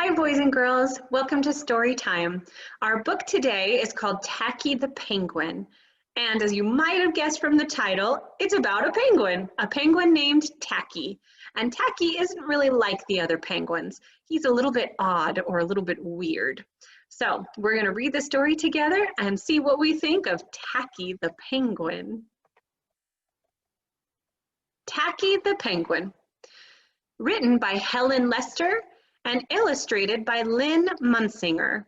Hi, boys and girls. Welcome to Story Time. Our book today is called Tacky the Penguin. And as you might have guessed from the title, it's about a penguin named Tacky. And Tacky isn't really like the other penguins. He's a little bit odd or a little bit weird. So we're going to read the story together and see what we think of Tacky the Penguin. Tacky the Penguin. Written by Helen Lester and illustrated by Lynn Munsinger.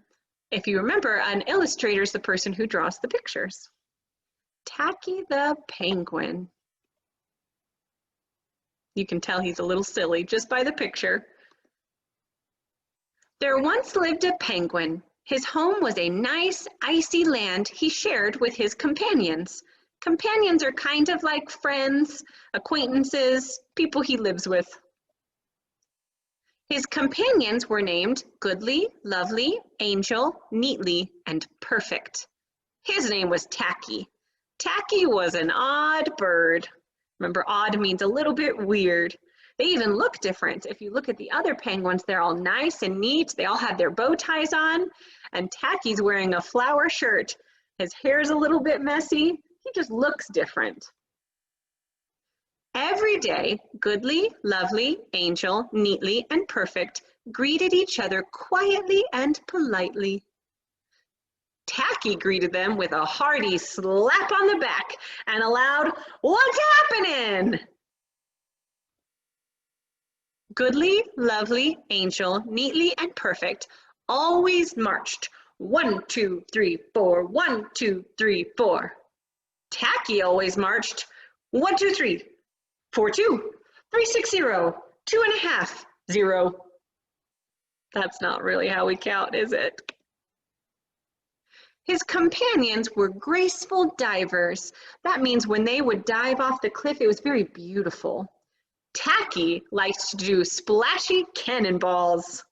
If you remember, an illustrator is the person who draws the pictures. Tacky the Penguin. You can tell he's a little silly just by the picture. There once lived a penguin. His home was a nice, icy land he shared with his companions. Companions are kind of like friends, acquaintances, people he lives with. His companions were named Goodly, Lovely, Angel, Neatly, and Perfect. His name was Tacky. Tacky was an odd bird. Remember, odd means a little bit weird. They even look different. If you look at the other penguins, they're all nice and neat. They all have their bow ties on, and Tacky's wearing a flower shirt. His hair's a little bit messy. He just looks different. Every day, Goodly, Lovely, Angel, Neatly, and Perfect greeted each other quietly and politely. Tacky greeted them with a hearty slap on the back and a loud, "What's happening?" Goodly, Lovely, Angel, Neatly, and Perfect always marched 1, 2, 3, 4, 1, 2, 3, 4. Tacky always marched 1, 2, 3. 4, 2, 3, 6, 0, 2.5, 0. That's not really how we count, is it? His companions were graceful divers. That means when they would dive off the cliff, it was very beautiful. Tacky liked to do splashy cannonballs.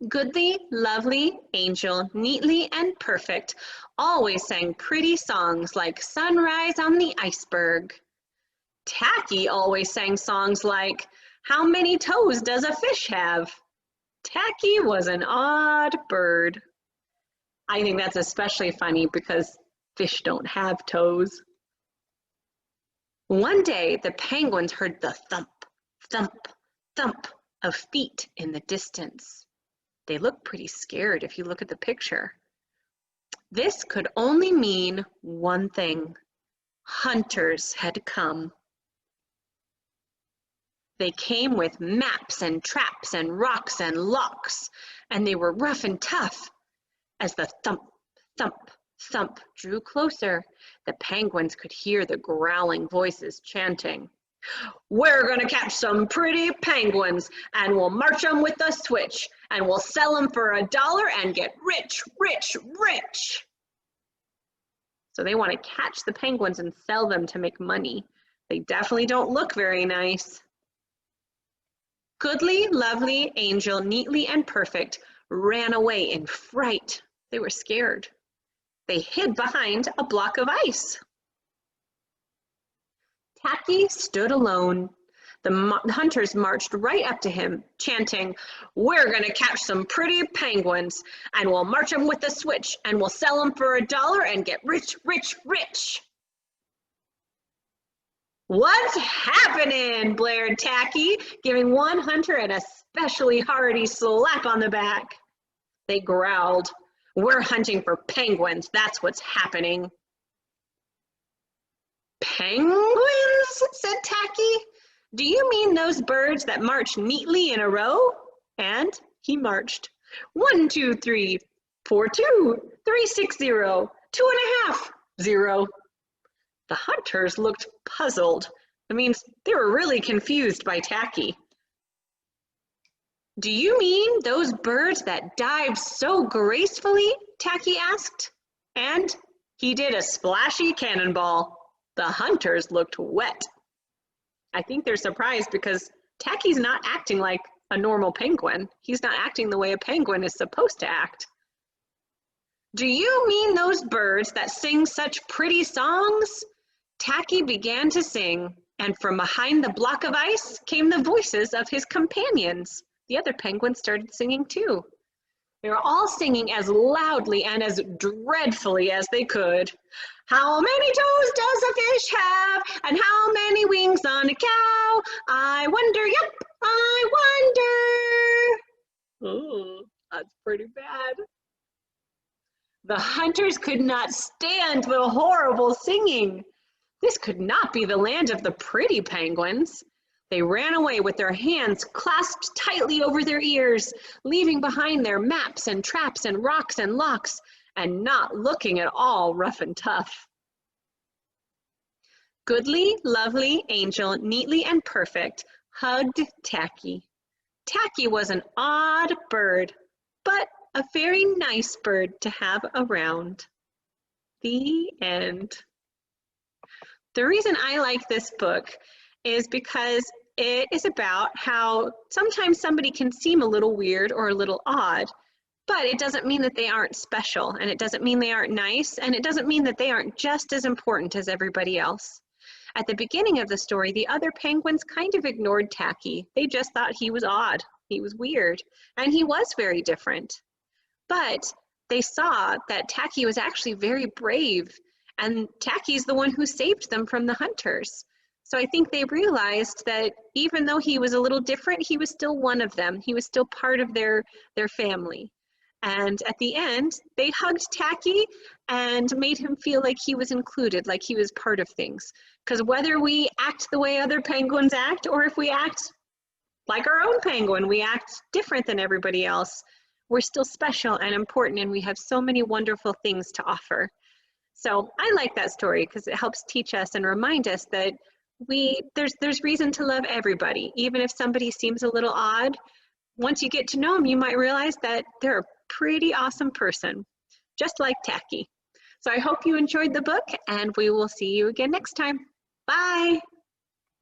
Goodly, Lovely, Angel, Neatly, and Perfect always sang pretty songs like Sunrise on the Iceberg. Tacky always sang songs like, How many toes does a fish have? Tacky was an odd bird. I think that's especially funny because fish don't have toes. One day, the penguins heard the thump, thump, thump of feet in the distance. They look pretty scared if you look at the picture. This could only mean one thing. Hunters had come. They came with maps and traps and rocks and locks, and they were rough and tough. As the thump, thump, thump drew closer, the penguins could hear the growling voices chanting, "We're gonna catch some pretty penguins, and we'll march them with a switch, and we'll sell them for $1 and get rich, rich, rich." So they want to catch the penguins and sell them to make money. They definitely don't look very nice. Goodly, Lovely, Angel, Neatly, and Perfect ran away in fright. They were scared. They hid behind a block of ice. Tacky stood alone. The hunters marched right up to him, chanting, "We're gonna catch some pretty penguins, and we'll march them with a switch, and we'll sell them for $1 and get rich, rich, rich." "What's happening?" blared Tacky, giving one hunter an especially hearty slap on the back. They growled, "We're hunting for penguins, that's what's happening." "Penguins?" said Tacky. "Do you mean those birds that march neatly in a row?" And he marched. 1, 2, 3, 4, 2, 3, 6, 0, 2.5, 0. The hunters looked puzzled. It means they were really confused by Tacky. "Do you mean those birds that dive so gracefully?" Tacky asked. And he did a splashy cannonball. The hunters looked wet. I think they're surprised because Tacky's not acting like a normal penguin. He's not acting the way a penguin is supposed to act. "Do you mean those birds that sing such pretty songs?" Tacky began to sing, And from behind the block of ice came the voices of his companions. The other penguins started singing too. They were all singing as loudly and as dreadfully as they could. How many toes does a fish have? And how many wings on a cow? I wonder, yep, I wonder. Oh, that's pretty bad. The hunters could not stand the horrible singing. This could not be the land of the pretty penguins. They ran away with their hands clasped tightly over their ears, leaving behind their maps and traps and rocks and locks, and not looking at all rough and tough. Goodly, lovely Angel, neatly and perfect, hugged Tacky. Tacky was an odd bird, but a very nice bird to have around. The end. The reason I like this book is because it is about how sometimes somebody can seem a little weird or a little odd, but it doesn't mean that they aren't special, and it doesn't mean they aren't nice, and it doesn't mean that they aren't just as important as everybody else. At the beginning of the story, the other penguins kind of ignored Tacky. They just thought he was odd, he was weird, and he was very different. But they saw that Tacky was actually very brave, and Tacky's the one who saved them from the hunters. So I think they realized that even though he was a little different, he was still one of them. He was still part of their family. And at the end, they hugged Tacky and made him feel like he was included, like he was part of things. Because whether we act the way other penguins act, or if we act like our own penguin, we act different than everybody else, we're still special and important, and we have so many wonderful things to offer. So I like that story because it helps teach us and remind us that there's reason to love everybody. Even if somebody seems a little odd, once you get to know them, you might realize that they're a pretty awesome person, just like Tacky. So I hope you enjoyed the book, and we will see you again next time. Bye.